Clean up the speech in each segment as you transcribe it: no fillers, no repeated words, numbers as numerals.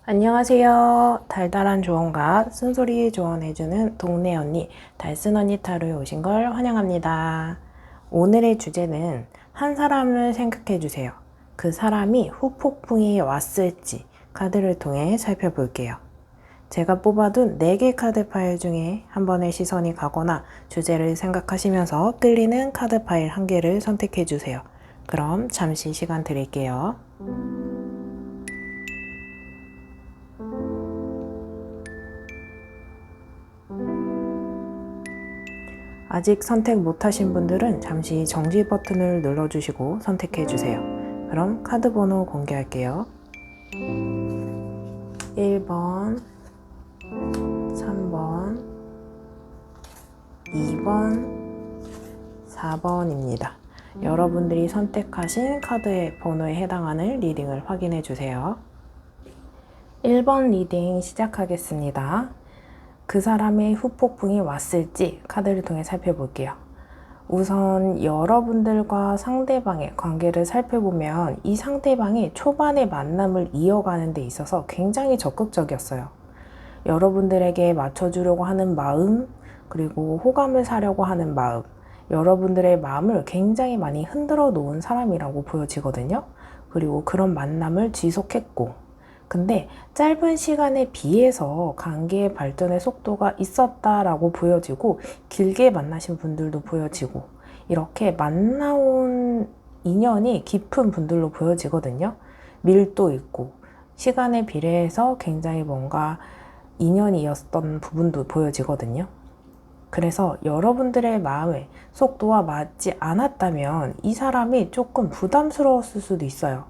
안녕하세요. 달달한 조언과 쓴소리 조언해주는 동네 언니, 달쓴 언니 타로에 오신 걸 환영합니다. 오늘의 주제는 한 사람을 생각해주세요. 그 사람이 후폭풍이 왔을지 카드를 통해 살펴볼게요. 제가 뽑아둔 4개 카드 파일 중에 한 번의 시선이 가거나 주제를 생각하시면서 끌리는 카드 파일 1개를 선택해주세요. 그럼 잠시 시간 드릴게요. 아직 선택 못하신 분들은 잠시 정지 버튼을 눌러주시고 선택해주세요. 그럼 카드 번호 공개할게요. 1번, 3번, 2번, 4번입니다. 여러분들이 선택하신 카드의 번호에 해당하는 리딩을 확인해주세요. 1번 리딩 시작하겠습니다. 그 사람의 후폭풍이 왔을지 카드를 통해 살펴볼게요. 우선 여러분들과 상대방의 관계를 살펴보면 이 상대방이 초반의 만남을 이어가는 데 있어서 굉장히 적극적이었어요. 여러분들에게 맞춰주려고 하는 마음, 그리고 호감을 사려고 하는 마음, 여러분들의 마음을 굉장히 많이 흔들어 놓은 사람이라고 보여지거든요. 그리고 그런 만남을 지속했고, 근데 짧은 시간에 비해서 관계의 발전의 속도가 있었다라고 보여지고 길게 만나신 분들도 보여지고 이렇게 만나온 인연이 깊은 분들로 보여지거든요. 밀도 있고 시간에 비례해서 굉장히 뭔가 인연이었던 부분도 보여지거든요. 그래서 여러분들의 마음의 속도와 맞지 않았다면 이 사람이 조금 부담스러웠을 수도 있어요.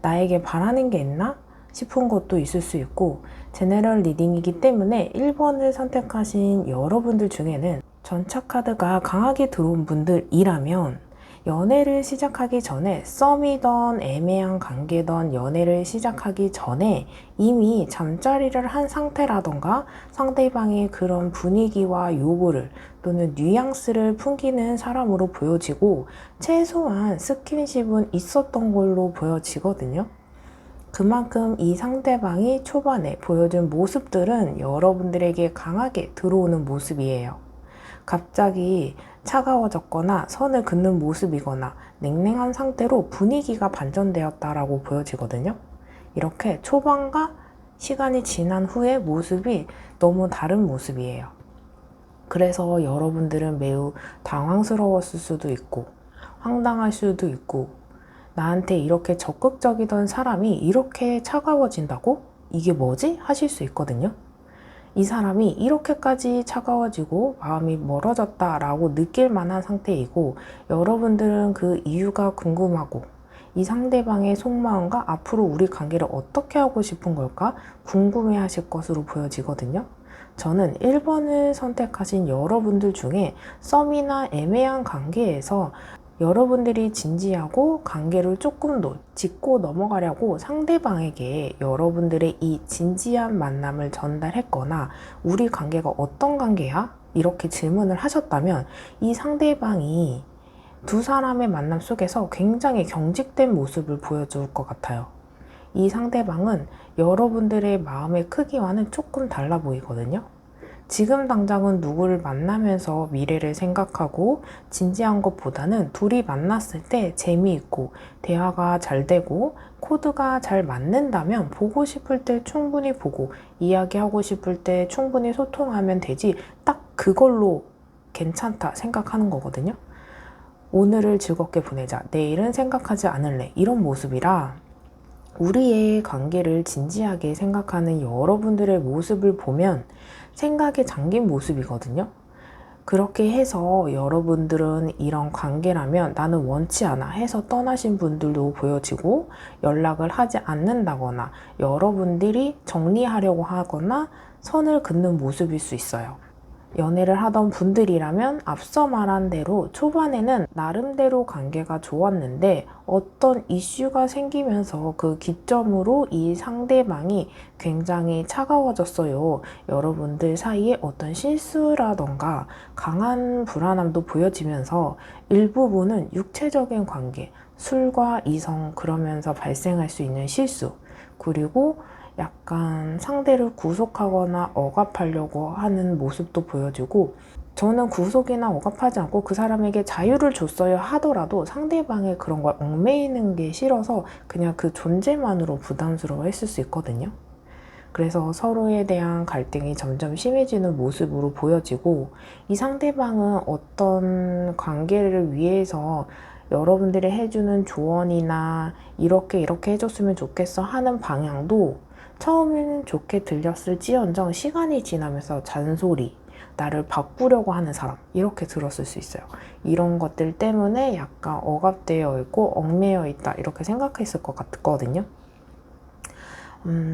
나에게 바라는 게 있나? 싶은 것도 있을 수 있고, 제너럴 리딩이기 때문에 1번을 선택하신 여러분들 중에는 전차 카드가 강하게 들어온 분들이라면 연애를 시작하기 전에 썸이던 애매한 관계던 연애를 시작하기 전에 이미 잠자리를 한 상태라던가 상대방의 그런 분위기와 요구를 또는 뉘앙스를 풍기는 사람으로 보여지고 최소한 스킨십은 있었던 걸로 보여지거든요. 그만큼 이 상대방이 초반에 보여준 모습들은 여러분들에게 강하게 들어오는 모습이에요. 갑자기 차가워졌거나 선을 긋는 모습이거나 냉랭한 상태로 분위기가 반전되었다라고 보여지거든요. 이렇게 초반과 시간이 지난 후의 모습이 너무 다른 모습이에요. 그래서 여러분들은 매우 당황스러웠을 수도 있고 황당할 수도 있고 나한테 이렇게 적극적이던 사람이 이렇게 차가워진다고? 이게 뭐지? 하실 수 있거든요. 이 사람이 이렇게까지 차가워지고 마음이 멀어졌다라고 느낄 만한 상태이고 여러분들은 그 이유가 궁금하고 이 상대방의 속마음과 앞으로 우리 관계를 어떻게 하고 싶은 걸까 궁금해 하실 것으로 보여지거든요. 저는 1번을 선택하신 여러분들 중에 썸이나 애매한 관계에서 여러분들이 진지하고 관계를 조금 더 짚고 넘어가려고 상대방에게 여러분들의 이 진지한 만남을 전달했거나 우리 관계가 어떤 관계야? 이렇게 질문을 하셨다면 이 상대방이 두 사람의 만남 속에서 굉장히 경직된 모습을 보여줄 것 같아요. 이 상대방은 여러분들의 마음의 크기와는 조금 달라 보이거든요. 지금 당장은 누구를 만나면서 미래를 생각하고 진지한 것보다는 둘이 만났을 때 재미있고 대화가 잘 되고 코드가 잘 맞는다면 보고 싶을 때 충분히 보고 이야기하고 싶을 때 충분히 소통하면 되지 딱 그걸로 괜찮다 생각하는 거거든요. 오늘을 즐겁게 보내자, 내일은 생각하지 않을래 이런 모습이라 우리의 관계를 진지하게 생각하는 여러분들의 모습을 보면 생각에 잠긴 모습이거든요. 그렇게 해서 여러분들은 이런 관계라면 나는 원치 않아 해서 떠나신 분들도 보여지고 연락을 하지 않는다거나 여러분들이 정리하려고 하거나 선을 긋는 모습일 수 있어요. 연애를 하던 분들이라면 앞서 말한 대로 초반에는 나름대로 관계가 좋았는데 어떤 이슈가 생기면서 그 기점으로 이 상대방이 굉장히 차가워졌어요. 여러분들 사이에 어떤 실수라던가 강한 불안함도 보여지면서 일부분은 육체적인 관계, 술과 이성 그러면서 발생할 수 있는 실수 그리고 약간 상대를 구속하거나 억압하려고 하는 모습도 보여지고, 저는 구속이나 억압하지 않고 그 사람에게 자유를 줬어야 하더라도 상대방의 그런 걸 얽매이는 게 싫어서 그냥 그 존재만으로 부담스러워 했을 수 있거든요. 그래서 서로에 대한 갈등이 점점 심해지는 모습으로 보여지고, 이 상대방은 어떤 관계를 위해서 여러분들이 해주는 조언이나 이렇게 해줬으면 좋겠어 하는 방향도 처음에는 좋게 들렸을지언정 시간이 지나면서 잔소리, 나를 바꾸려고 하는 사람, 이렇게 들었을 수 있어요. 이런 것들 때문에 약간 억압되어 있고 얽매여 있다, 이렇게 생각했을 것 같거든요.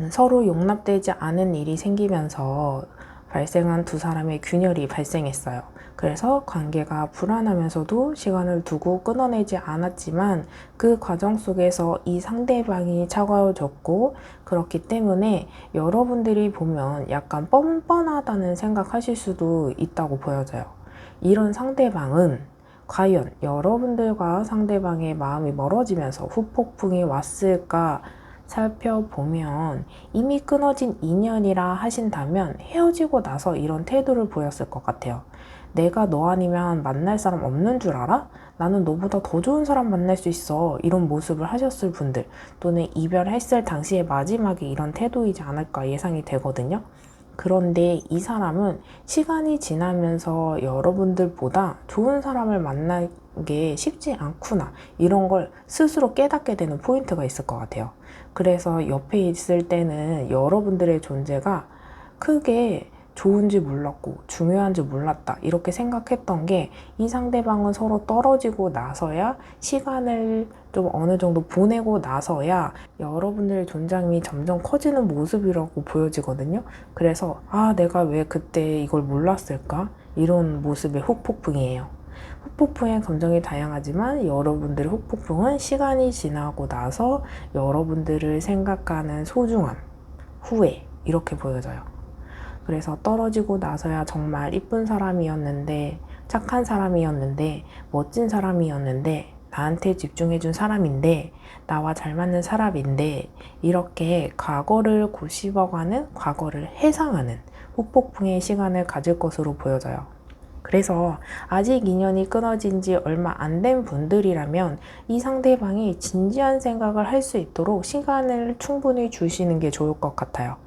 서로 용납되지 않은 일이 생기면서 발생한 두 사람의 균열이 발생했어요. 그래서 관계가 불안하면서도 시간을 두고 끊어내지 않았지만 그 과정 속에서 이 상대방이 차가워졌고, 그렇기 때문에 여러분들이 보면 약간 뻔뻔하다는 생각하실 수도 있다고 보여져요. 이런 상대방은 과연 여러분들과 상대방의 마음이 멀어지면서 후폭풍이 왔을까 살펴보면, 이미 끊어진 인연이라 하신다면 헤어지고 나서 이런 태도를 보였을 것 같아요. 내가 너 아니면 만날 사람 없는 줄 알아? 나는 너보다 더 좋은 사람 만날 수 있어. 이런 모습을 하셨을 분들, 또는 이별했을 당시의 마지막에 이런 태도이지 않을까 예상이 되거든요. 그런데 이 사람은 시간이 지나면서 여러분들보다 좋은 사람을 만나게 쉽지 않구나, 이런 걸 스스로 깨닫게 되는 포인트가 있을 것 같아요. 그래서 옆에 있을 때는 여러분들의 존재가 크게 좋은지 몰랐고 중요한지 몰랐다, 이렇게 생각했던 게 이 상대방은 서로 떨어지고 나서야, 시간을 좀 어느 정도 보내고 나서야 여러분들의 존재감이 점점 커지는 모습이라고 보여지거든요. 그래서 내가 왜 그때 이걸 몰랐을까? 이런 모습의 후폭풍이에요. 후폭풍의 감정이 다양하지만 여러분들의 후폭풍은 시간이 지나고 나서 여러분들을 생각하는 소중함, 후회, 이렇게 보여져요. 그래서 떨어지고 나서야 정말 이쁜 사람이었는데, 착한 사람이었는데, 멋진 사람이었는데, 나한테 집중해준 사람인데, 나와 잘 맞는 사람인데, 이렇게 과거를 고심어가는, 과거를 회상하는 후폭풍의 시간을 가질 것으로 보여져요. 그래서 아직 인연이 끊어진 지 얼마 안 된 분들이라면 이 상대방이 진지한 생각을 할 수 있도록 시간을 충분히 주시는 게 좋을 것 같아요.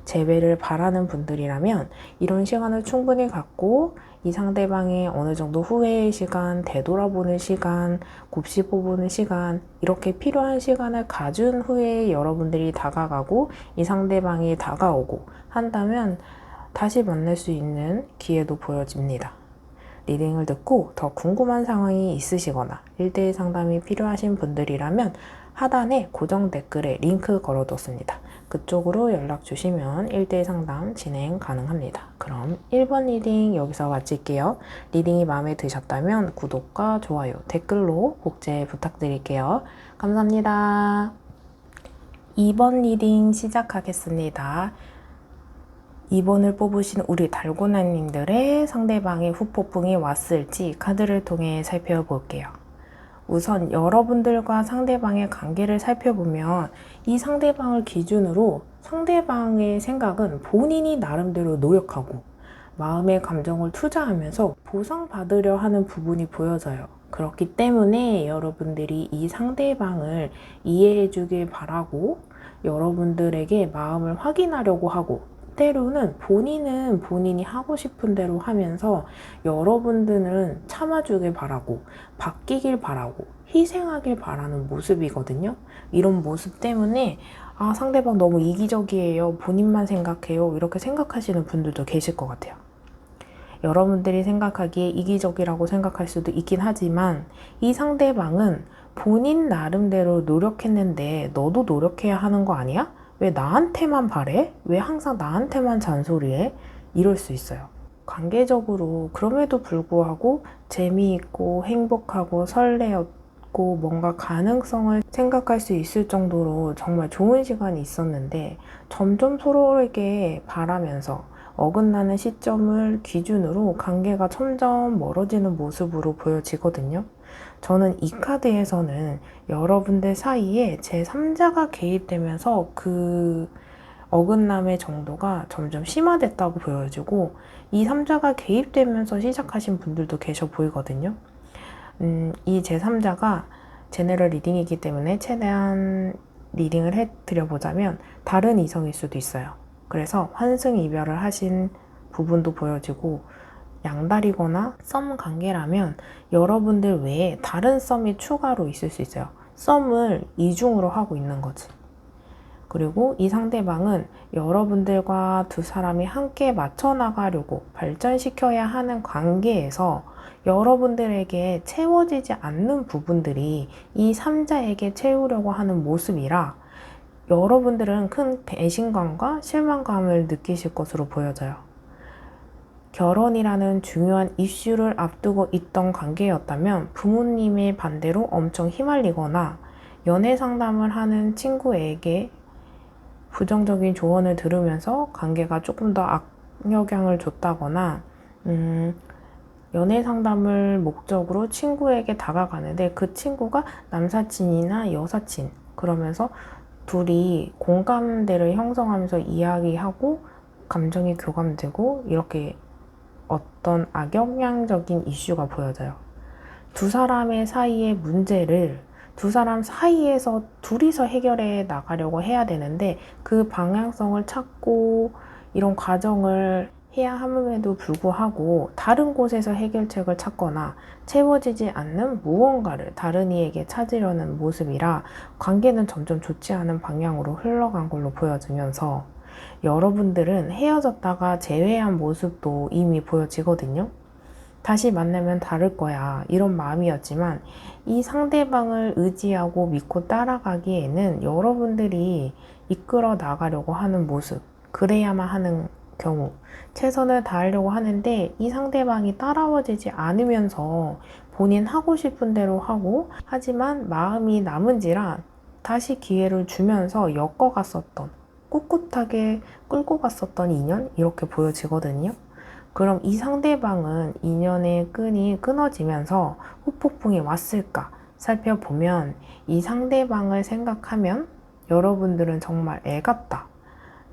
재회를 바라는 분들이라면 이런 시간을 충분히 갖고 이 상대방이 어느 정도 후회의 시간, 되돌아보는 시간, 곱씹어보는 시간, 이렇게 필요한 시간을 가준 후에 여러분들이 다가가고 이 상대방이 다가오고 한다면 다시 만날 수 있는 기회도 보여집니다. 리딩을 듣고 더 궁금한 상황이 있으시거나 1대1 상담이 필요하신 분들이라면 하단에 고정 댓글에 링크 걸어뒀습니다. 그쪽으로 연락 주시면 1대1 상담 진행 가능합니다. 그럼 1번 리딩 여기서 마칠게요. 리딩이 마음에 드셨다면 구독과 좋아요, 댓글로 복제 부탁드릴게요. 감사합니다. 2번 리딩 시작하겠습니다. 2번을 뽑으신 우리 달고나님들의 상대방의 후폭풍이 왔을지 카드를 통해 살펴볼게요. 우선 여러분들과 상대방의 관계를 살펴보면 이 상대방을 기준으로 상대방의 생각은 본인이 나름대로 노력하고 마음의 감정을 투자하면서 보상받으려 하는 부분이 보여져요. 그렇기 때문에 여러분들이 이 상대방을 이해해 주길 바라고 여러분들에게 마음을 확인하려고 하고, 때로는 본인은 본인이 하고 싶은 대로 하면서 여러분들은 참아주길 바라고 바뀌길 바라고 희생하길 바라는 모습이거든요. 이런 모습 때문에 상대방 너무 이기적이에요, 본인만 생각해요, 이렇게 생각하시는 분들도 계실 것 같아요. 여러분들이 생각하기에 이기적이라고 생각할 수도 있긴 하지만 이 상대방은 본인 나름대로 노력했는데 너도 노력해야 하는 거 아니야? 왜 나한테만 바래? 왜 항상 나한테만 잔소리해? 이럴 수 있어요. 관계적으로 그럼에도 불구하고 재미있고 행복하고 설레었고 뭔가 가능성을 생각할 수 있을 정도로 정말 좋은 시간이 있었는데 점점 서로에게 바라면서 어긋나는 시점을 기준으로 관계가 점점 멀어지는 모습으로 보여지거든요. 저는 이 카드에서는 여러분들 사이에 제3자가 개입되면서 그 어긋남의 정도가 점점 심화됐다고 보여지고 이 3자가 개입되면서 시작하신 분들도 계셔 보이거든요. 이 제3자가 제너럴 리딩이기 때문에 최대한 리딩을 해드려보자면 다른 이성일 수도 있어요. 그래서 환승이별을 하신 부분도 보여지고 양다리거나 썸 관계라면 여러분들 외에 다른 썸이 추가로 있을 수 있어요. 썸을 이중으로 하고 있는 거지. 그리고 이 상대방은 여러분들과 두 사람이 함께 맞춰 나가려고 발전시켜야 하는 관계에서 여러분들에게 채워지지 않는 부분들이 이 3자에게 채우려고 하는 모습이라 여러분들은 큰 배신감과 실망감을 느끼실 것으로 보여져요. 결혼이라는 중요한 이슈를 앞두고 있던 관계였다면 부모님의 반대로 엄청 휘말리거나 연애 상담을 하는 친구에게 부정적인 조언을 들으면서 관계가 조금 더 악영향을 줬다거나 연애 상담을 목적으로 친구에게 다가가는데 그 친구가 남사친이나 여사친 그러면서 둘이 공감대를 형성하면서 이야기하고 감정이 교감되고 이렇게 어떤 악영향적인 이슈가 보여져요. 두 사람의 사이의 문제를 두 사람 사이에서 둘이서 해결해 나가려고 해야 되는데 그 방향성을 찾고 이런 과정을 해야 함에도 불구하고 다른 곳에서 해결책을 찾거나 채워지지 않는 무언가를 다른 이에게 찾으려는 모습이라 관계는 점점 좋지 않은 방향으로 흘러간 걸로 보여지면서 여러분들은 헤어졌다가 재회한 모습도 이미 보여지거든요. 다시 만나면 다를 거야 이런 마음이었지만 이 상대방을 의지하고 믿고 따라가기에는 여러분들이 이끌어 나가려고 하는 모습 그래야만 하는 경우 최선을 다하려고 하는데 이 상대방이 따라와지지 않으면서 본인 하고 싶은 대로 하고 하지만 마음이 남은지라 다시 기회를 주면서 엮어갔었던 꿋꿋하게 끌고 갔었던 인연 이렇게 보여지거든요. 그럼 이 상대방은 인연의 끈이 끊어지면서 후폭풍이 왔을까 살펴보면 이 상대방을 생각하면 여러분들은 정말 애같다,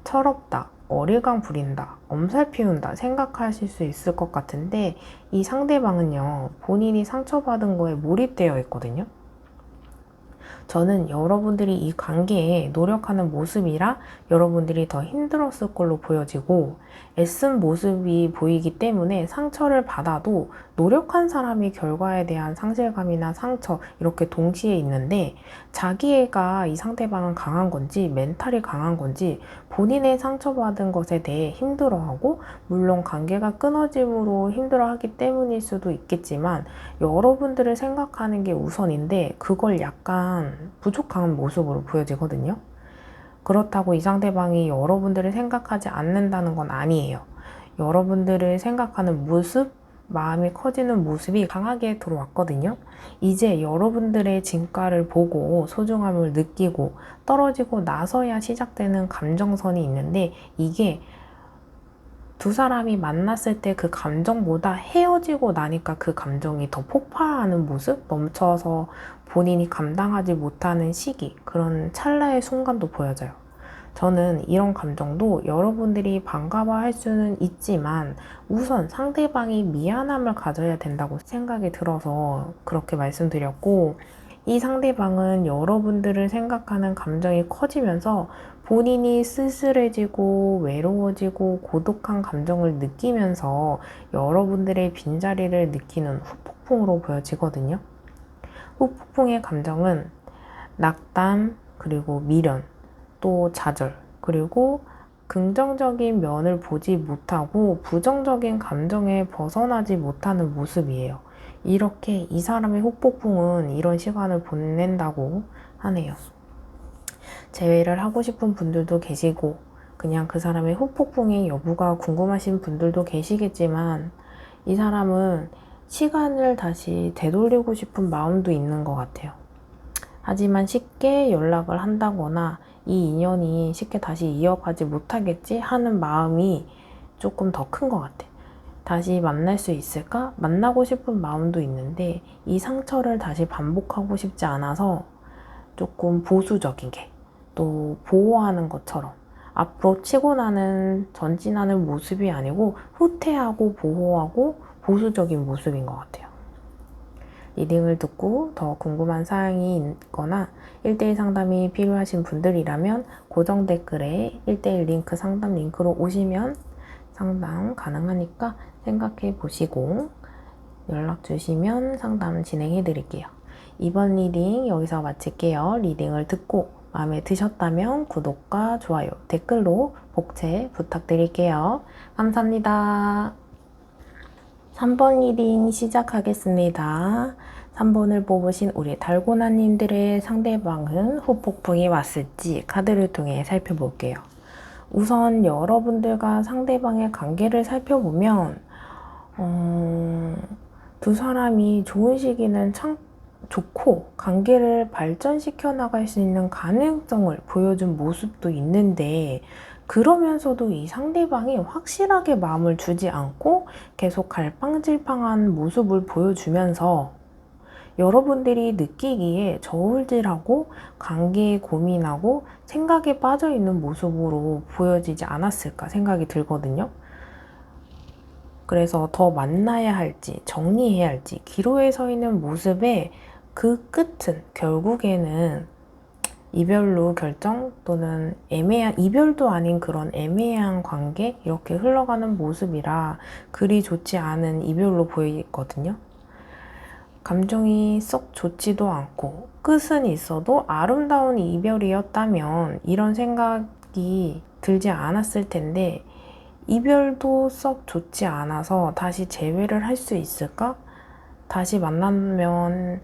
철없다, 어리광 부린다, 엄살 피운다 생각하실 수 있을 것 같은데 이 상대방은요 본인이 상처받은 거에 몰입되어 있거든요. 저는 여러분들이 이 관계에 노력하는 모습이라 여러분들이 더 힘들었을 걸로 보여지고 애쓴 모습이 보이기 때문에 상처를 받아도 노력한 사람이 결과에 대한 상실감이나 상처 이렇게 동시에 있는데 자기애가 이 상대방은 강한 건지 멘탈이 강한 건지 본인의 상처받은 것에 대해 힘들어하고 물론 관계가 끊어짐으로 힘들어하기 때문일 수도 있겠지만 여러분들을 생각하는 게 우선인데 그걸 약간 부족한 모습으로 보여지거든요. 그렇다고 이 상대방이 여러분들을 생각하지 않는다는 건 아니에요. 여러분들을 생각하는 모습, 마음이 커지는 모습이 강하게 들어왔거든요. 이제 여러분들의 진가를 보고 소중함을 느끼고 떨어지고 나서야 시작되는 감정선이 있는데 이게 두 사람이 만났을 때 그 감정보다 헤어지고 나니까 그 감정이 더 폭발하는 모습? 넘쳐서 본인이 감당하지 못하는 시기, 그런 찰나의 순간도 보여져요. 저는 이런 감정도 여러분들이 반가워할 수는 있지만 우선 상대방이 미안함을 가져야 된다고 생각이 들어서 그렇게 말씀드렸고 이 상대방은 여러분들을 생각하는 감정이 커지면서 본인이 쓸쓸해지고 외로워지고 고독한 감정을 느끼면서 여러분들의 빈자리를 느끼는 후폭풍으로 보여지거든요. 후폭풍의 감정은 낙담, 그리고 미련, 또 좌절, 그리고 긍정적인 면을 보지 못하고 부정적인 감정에 벗어나지 못하는 모습이에요. 이렇게 이 사람의 후폭풍은 이런 시간을 보낸다고 하네요. 재회를 하고 싶은 분들도 계시고 그냥 그 사람의 후폭풍의 여부가 궁금하신 분들도 계시겠지만 이 사람은 시간을 다시 되돌리고 싶은 마음도 있는 것 같아요. 하지만 쉽게 연락을 한다거나 이 인연이 쉽게 다시 이어가지 못하겠지 하는 마음이 조금 더 큰 것 같아. 다시 만날 수 있을까? 만나고 싶은 마음도 있는데 이 상처를 다시 반복하고 싶지 않아서 조금 보수적인 게 또 보호하는 것처럼 앞으로 치고 나는 전진하는 모습이 아니고 후퇴하고 보호하고 보수적인 모습인 것 같아요. 리딩을 듣고 더 궁금한 사항이 있거나 1대1 상담이 필요하신 분들이라면 고정 댓글에 1대1 링크 상담 링크로 오시면 상담 가능하니까 생각해 보시고 연락 주시면 상담 진행해 드릴게요. 이번 리딩 여기서 마칠게요. 리딩을 듣고 마음에 드셨다면 구독과 좋아요, 댓글로 복채 부탁드릴게요. 감사합니다. 3번 리딩 시작하겠습니다. 3번을 뽑으신 우리 달고나님들의 상대방은 후폭풍이 왔을지 카드를 통해 살펴볼게요. 우선 여러분들과 상대방의 관계를 살펴보면 두 사람이 좋은 시기는 참 좋고 관계를 발전시켜 나갈 수 있는 가능성을 보여준 모습도 있는데 그러면서도 이 상대방이 확실하게 마음을 주지 않고 계속 갈팡질팡한 모습을 보여주면서 여러분들이 느끼기에 저울질하고 관계에 고민하고 생각에 빠져있는 모습으로 보여지지 않았을까 생각이 들거든요. 그래서 더 만나야 할지 정리해야 할지 기로에 서 있는 모습의 그 끝은 결국에는 이별로 결정 또는 애매한 이별도 아닌 그런 애매한 관계 이렇게 흘러가는 모습이라 그리 좋지 않은 이별로 보이거든요. 감정이 썩 좋지도 않고 끝은 있어도 아름다운 이별이었다면 이런 생각이 들지 않았을 텐데 이별도 썩 좋지 않아서 다시 재회를 할 수 있을까? 다시 만나면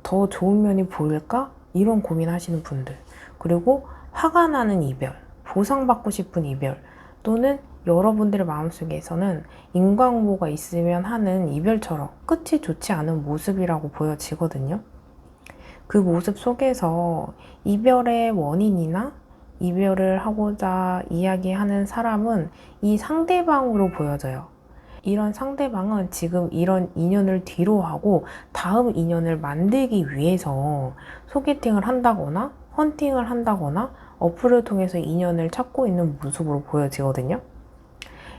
더 좋은 면이 보일까? 이런 고민하시는 분들, 그리고 화가 나는 이별, 보상받고 싶은 이별, 또는 여러분들의 마음속에서는 인과응보가 있으면 하는 이별처럼 끝이 좋지 않은 모습이라고 보여지거든요. 그 모습 속에서 이별의 원인이나 이별을 하고자 이야기하는 사람은 이 상대방으로 보여져요. 이런 상대방은 지금 이런 인연을 뒤로 하고 다음 인연을 만들기 위해서 소개팅을 한다거나 헌팅을 한다거나 어플을 통해서 인연을 찾고 있는 모습으로 보여지거든요.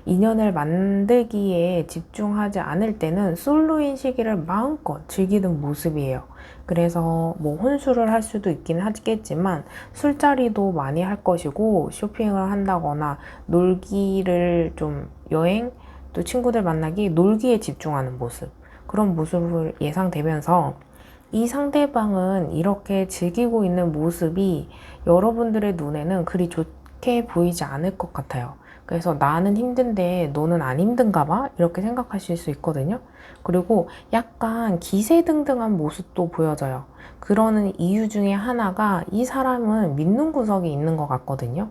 인연을 만들기에 집중하지 않을 때는 솔로인 시기를 마음껏 즐기는 모습이에요. 그래서 뭐 혼술을 할 수도 있긴 하겠지만 술자리도 많이 할 것이고 쇼핑을 한다거나 놀기를 좀 여행 또 친구들 만나기 놀기에 집중하는 모습, 그런 모습을 예상되면서 이 상대방은 이렇게 즐기고 있는 모습이 여러분들의 눈에는 그리 좋게 보이지 않을 것 같아요. 그래서 나는 힘든데 너는 안 힘든가 봐? 이렇게 생각하실 수 있거든요. 그리고 약간 기세등등한 모습도 보여져요. 그러는 이유 중에 하나가 이 사람은 믿는 구석이 있는 것 같거든요.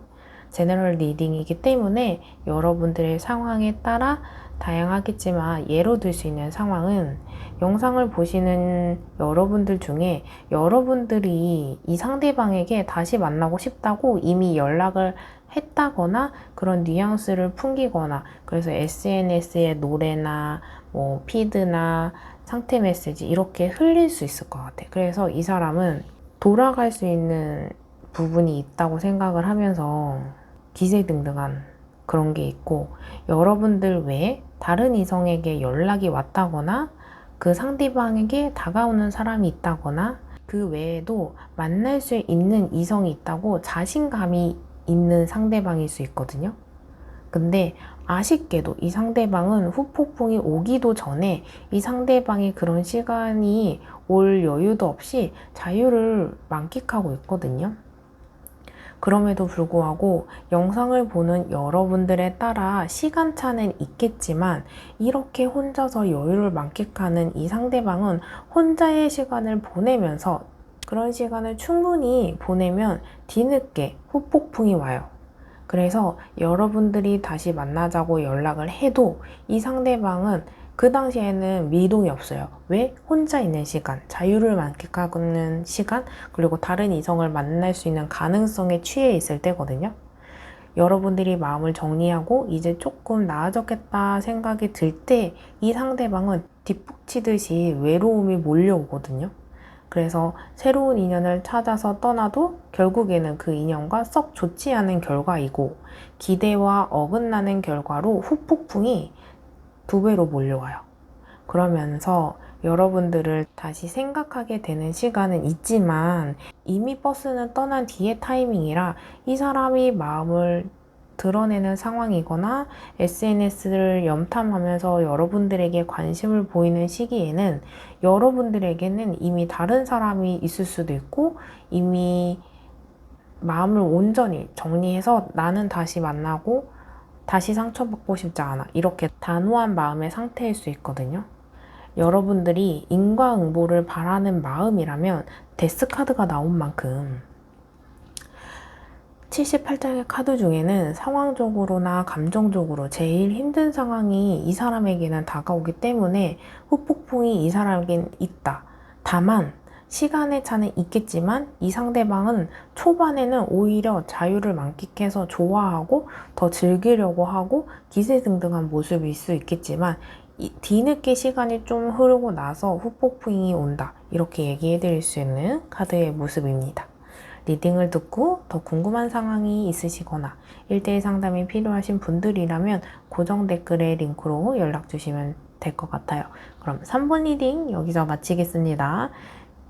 제너럴 리딩이기 때문에 여러분들의 상황에 따라 다양하겠지만 예로 들 수 있는 상황은 영상을 보시는 여러분들 중에 여러분들이 이 상대방에게 다시 만나고 싶다고 이미 연락을 했다거나 그런 뉘앙스를 풍기거나 그래서 SNS에 노래나 뭐 피드나 상태 메시지 이렇게 흘릴 수 있을 것 같아요. 그래서 이 사람은 돌아갈 수 있는 부분이 있다고 생각을 하면서 기세등등한 그런 게 있고, 여러분들 외에 다른 이성에게 연락이 왔다거나 그 상대방에게 다가오는 사람이 있다거나 그 외에도 만날 수 있는 이성이 있다고 자신감이 있는 상대방일 수 있거든요. 근데 아쉽게도 이 상대방은 후폭풍이 오기도 전에 이 상대방이 그런 시간이 올 여유도 없이 자유를 만끽하고 있거든요. 그럼에도 불구하고 영상을 보는 여러분들에 따라 시간차는 있겠지만 이렇게 혼자서 여유를 만끽하는 이 상대방은 혼자의 시간을 보내면서 그런 시간을 충분히 보내면 뒤늦게 후폭풍이 와요. 그래서 여러분들이 다시 만나자고 연락을 해도 이 상대방은 그 당시에는 미동이 없어요. 왜? 혼자 있는 시간, 자유를 만끽하는 시간, 그리고 다른 이성을 만날 수 있는 가능성에 취해 있을 때거든요. 여러분들이 마음을 정리하고 이제 조금 나아졌겠다 생각이 들 때 이 상대방은 뒷북치듯이 외로움이 몰려오거든요. 그래서 새로운 인연을 찾아서 떠나도 결국에는 그 인연과 썩 좋지 않은 결과이고 기대와 어긋나는 결과로 후폭풍이 2배로 몰려와요. 그러면서 여러분들을 다시 생각하게 되는 시간은 있지만 이미 버스는 떠난 뒤의 타이밍이라 이 사람이 마음을 드러내는 상황이거나 SNS를 염탐하면서 여러분들에게 관심을 보이는 시기에는 여러분들에게는 이미 다른 사람이 있을 수도 있고 이미 마음을 온전히 정리해서 나는 다시 만나고 다시 상처받고 싶지 않아. 이렇게 단호한 마음의 상태일 수 있거든요. 여러분들이 인과응보를 바라는 마음이라면 데스카드가 나온 만큼 78장의 카드 중에는 상황적으로나 감정적으로 제일 힘든 상황이 이 사람에게는 다가오기 때문에 후폭풍이 이 사람에겐 있다. 다만 시간의 차는 있겠지만 이 상대방은 초반에는 오히려 자유를 만끽해서 좋아하고 더 즐기려고 하고 기세등등한 모습일 수 있겠지만 뒤늦게 시간이 좀 흐르고 나서 후폭풍이 온다. 이렇게 얘기해 드릴 수 있는 카드의 모습입니다. 리딩을 듣고 더 궁금한 상황이 있으시거나 1대1 상담이 필요하신 분들이라면 고정 댓글에 링크로 연락 주시면 될 것 같아요. 그럼 3번 리딩 여기서 마치겠습니다.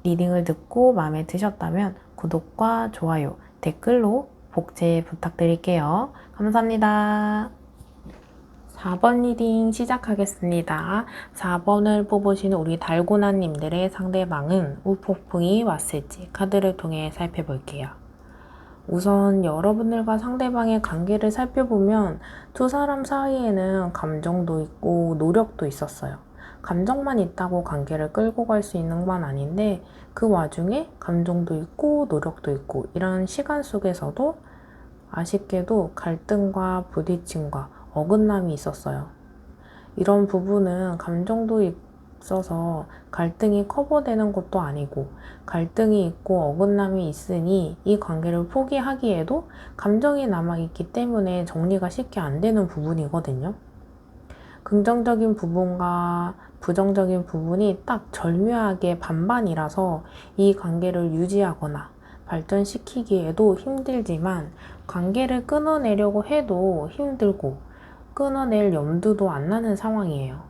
리딩을 듣고 마음에 드셨다면 구독과 좋아요, 댓글로 복제 부탁드릴게요. 감사합니다. 4번 리딩 시작하겠습니다. 4번을 뽑으신 우리 달고나님들의 상대방은 우폭풍이 왔을지 카드를 통해 살펴볼게요. 우선 여러분들과 상대방의 관계를 살펴보면 두 사람 사이에는 감정도 있고 노력도 있었어요. 감정만 있다고 관계를 끌고 갈 수 있는 건 아닌데 그 와중에 감정도 있고 노력도 있고 이런 시간 속에서도 아쉽게도 갈등과 부딪힘과 어긋남이 있었어요. 이런 부분은 감정도 있어서 갈등이 커버되는 것도 아니고 갈등이 있고 어긋남이 있으니 이 관계를 포기하기에도 감정이 남아있기 때문에 정리가 쉽게 안 되는 부분이거든요. 긍정적인 부분과 부정적인 부분이 딱 절묘하게 반반이라서 이 관계를 유지하거나 발전시키기에도 힘들지만 관계를 끊어내려고 해도 힘들고 끊어낼 염두도 안 나는 상황이에요.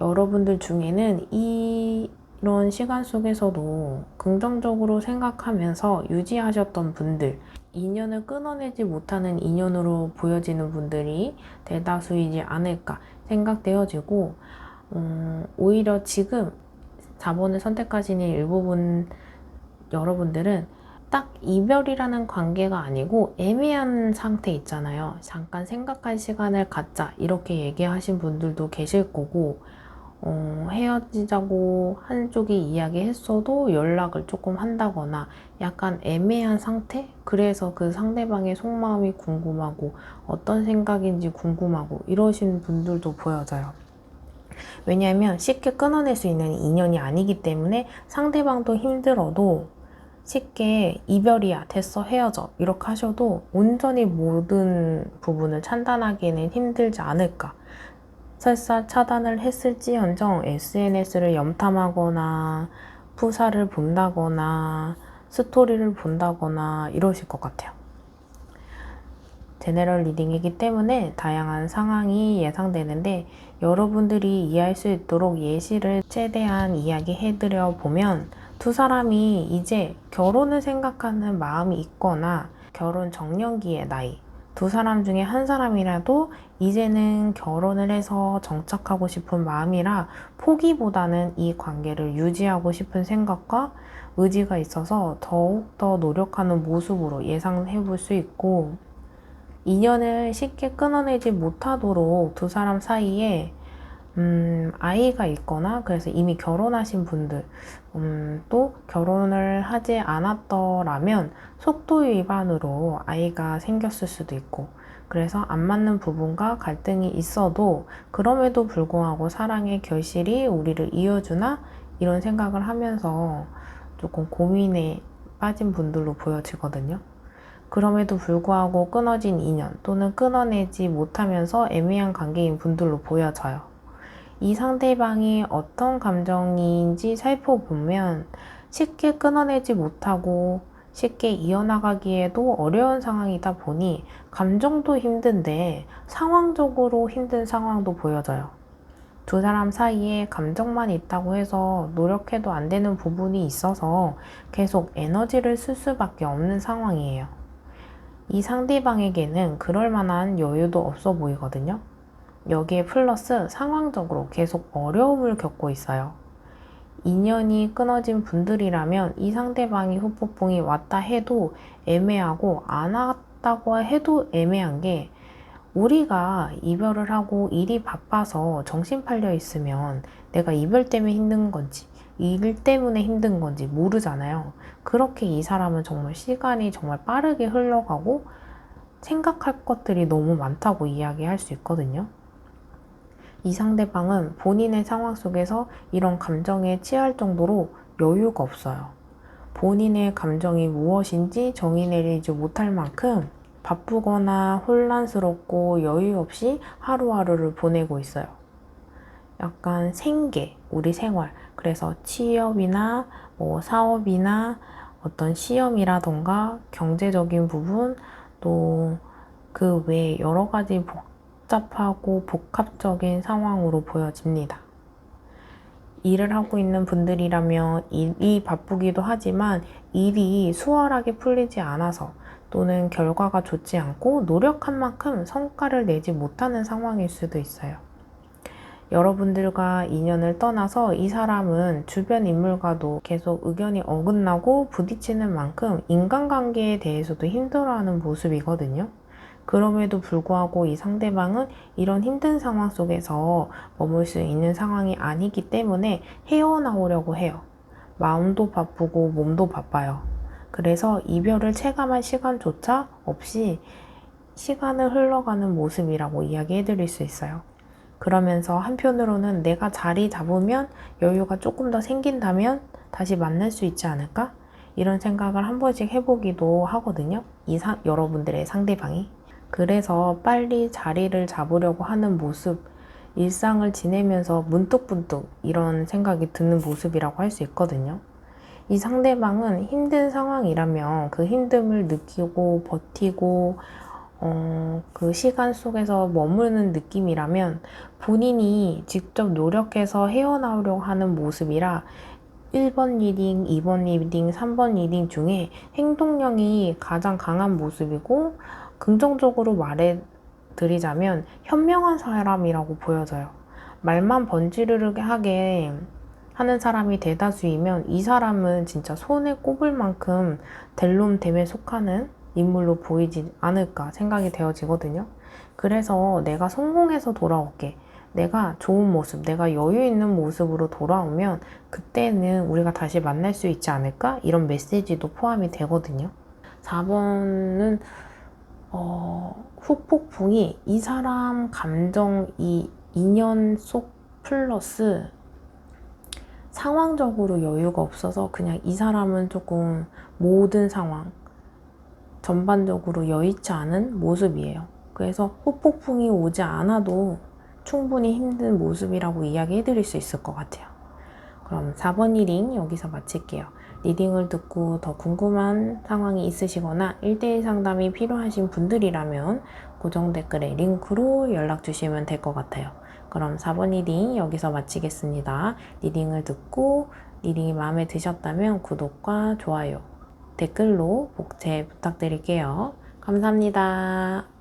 여러분들 중에는 이런 시간 속에서도 긍정적으로 생각하면서 유지하셨던 분들, 인연을 끊어내지 못하는 인연으로 보여지는 분들이 대다수이지 않을까 생각되어지고 오히려 지금 4번을 선택하시는 일부분 여러분들은 딱 이별이라는 관계가 아니고 애매한 상태 있잖아요. 잠깐 생각할 시간을 갖자 이렇게 얘기하신 분들도 계실 거고 헤어지자고 한쪽이 이야기했어도 연락을 조금 한다거나 약간 애매한 상태? 그래서 그 상대방의 속마음이 궁금하고 어떤 생각인지 궁금하고 이러신 분들도 보여져요. 왜냐하면 쉽게 끊어낼 수 있는 인연이 아니기 때문에 상대방도 힘들어도 쉽게 이별이야 됐어 헤어져 이렇게 하셔도 온전히 모든 부분을 판단하기에는 힘들지 않을까. 설사 차단을 했을지언정 SNS를 염탐하거나 프사를 본다거나 스토리를 본다거나 이러실 것 같아요. 제너럴 리딩이기 때문에 다양한 상황이 예상되는데 여러분들이 이해할 수 있도록 예시를 최대한 이야기해드려 보면 두 사람이 이제 결혼을 생각하는 마음이 있거나 결혼 정년기의 나이, 두 사람 중에 한 사람이라도 이제는 결혼을 해서 정착하고 싶은 마음이라 포기보다는 이 관계를 유지하고 싶은 생각과 의지가 있어서 더욱더 노력하는 모습으로 예상해 볼 수 있고 인연을 쉽게 끊어내지 못하도록 두 사람 사이에 아이가 있거나 그래서 이미 결혼하신 분들 또 결혼을 하지 않았더라면 속도 위반으로 아이가 생겼을 수도 있고 그래서 안 맞는 부분과 갈등이 있어도 그럼에도 불구하고 사랑의 결실이 우리를 이어주나 이런 생각을 하면서 조금 고민에 빠진 분들로 보여지거든요. 그럼에도 불구하고 끊어진 인연 또는 끊어내지 못하면서 애매한 관계인 분들로 보여져요. 이 상대방이 어떤 감정인지 살펴보면 쉽게 끊어내지 못하고 쉽게 이어나가기에도 어려운 상황이다 보니 감정도 힘든데 상황적으로 힘든 상황도 보여져요. 두 사람 사이에 감정만 있다고 해서 노력해도 안 되는 부분이 있어서 계속 에너지를 쓸 수밖에 없는 상황이에요. 이 상대방에게는 그럴 만한 여유도 없어 보이거든요. 여기에 플러스 상황적으로 계속 어려움을 겪고 있어요. 인연이 끊어진 분들이라면 이 상대방이 후폭풍이 왔다 해도 애매하고 안 왔다고 해도 애매한 게, 우리가 이별을 하고 일이 바빠서 정신 팔려 있으면 내가 이별 때문에 힘든 건지 일 때문에 힘든 건지 모르잖아요. 그렇게 이 사람은 정말 시간이 정말 빠르게 흘러가고 생각할 것들이 너무 많다고 이야기할 수 있거든요. 이 상대방은 본인의 상황 속에서 이런 감정에 취할 정도로 여유가 없어요. 본인의 감정이 무엇인지 정의 내리지 못할 만큼 바쁘거나 혼란스럽고 여유 없이 하루하루를 보내고 있어요. 약간 생계, 우리 생활, 그래서 취업이나 사업이나 어떤 시험이라던가 경제적인 부분, 또 그 외에 여러 가지 복잡하고 복합적인 상황으로 보여집니다. 일을 하고 있는 분들이라면 일이 바쁘기도 하지만 일이 수월하게 풀리지 않아서, 또는 결과가 좋지 않고 노력한 만큼 성과를 내지 못하는 상황일 수도 있어요. 여러분들과 인연을 떠나서 이 사람은 주변 인물과도 계속 의견이 어긋나고 부딪히는 만큼 인간관계에 대해서도 힘들어하는 모습이거든요. 그럼에도 불구하고 이 상대방은 이런 힘든 상황 속에서 머물 수 있는 상황이 아니기 때문에 헤어나오려고 해요. 마음도 바쁘고 몸도 바빠요. 그래서 이별을 체감할 시간조차 없이 시간을 흘러가는 모습이라고 이야기해 드릴 수 있어요. 그러면서 한편으로는 내가 자리 잡으면 여유가 조금 더 생긴다면 다시 만날 수 있지 않을까? 이런 생각을 한 번씩 해보기도 하거든요. 여러분들의 상대방이. 그래서 빨리 자리를 잡으려고 하는 모습, 일상을 지내면서 문득문득 이런 생각이 드는 모습이라고 할 수 있거든요. 이 상대방은 힘든 상황이라면 그 힘듦을 느끼고 버티고 그 시간 속에서 머무르는 느낌이라면 본인이 직접 노력해서 헤어나오려고 하는 모습이라 1번 리딩, 2번 리딩, 3번 리딩 중에 행동력이 가장 강한 모습이고, 긍정적으로 말해드리자면 현명한 사람이라고 보여져요. 말만 번지르르하게 하는 사람이 대다수이면 이 사람은 진짜 손에 꼽을 만큼 델롬댐에 속하는 인물로 보이지 않을까 생각이 되어지거든요. 그래서 내가 성공해서 돌아올게, 내가 좋은 모습, 내가 여유 있는 모습으로 돌아오면 그때는 우리가 다시 만날 수 있지 않을까? 이런 메시지도 포함이 되거든요. 4번은 후폭풍이 이 사람 감정, 이 인연 속 플러스 상황적으로 여유가 없어서 그냥 이 사람은 조금 모든 상황, 전반적으로 여의치 않은 모습이에요. 그래서 후폭풍이 오지 않아도 충분히 힘든 모습이라고 이야기해 드릴 수 있을 것 같아요. 그럼 4번 리딩 여기서 마칠게요. 리딩을 듣고 더 궁금한 상황이 있으시거나 1대1 상담이 필요하신 분들이라면 고정 댓글에 링크로 연락 주시면 될 것 같아요. 그럼 4번 리딩 여기서 마치겠습니다. 리딩을 듣고 리딩이 마음에 드셨다면 구독과 좋아요, 댓글로 복제 부탁드릴게요. 감사합니다.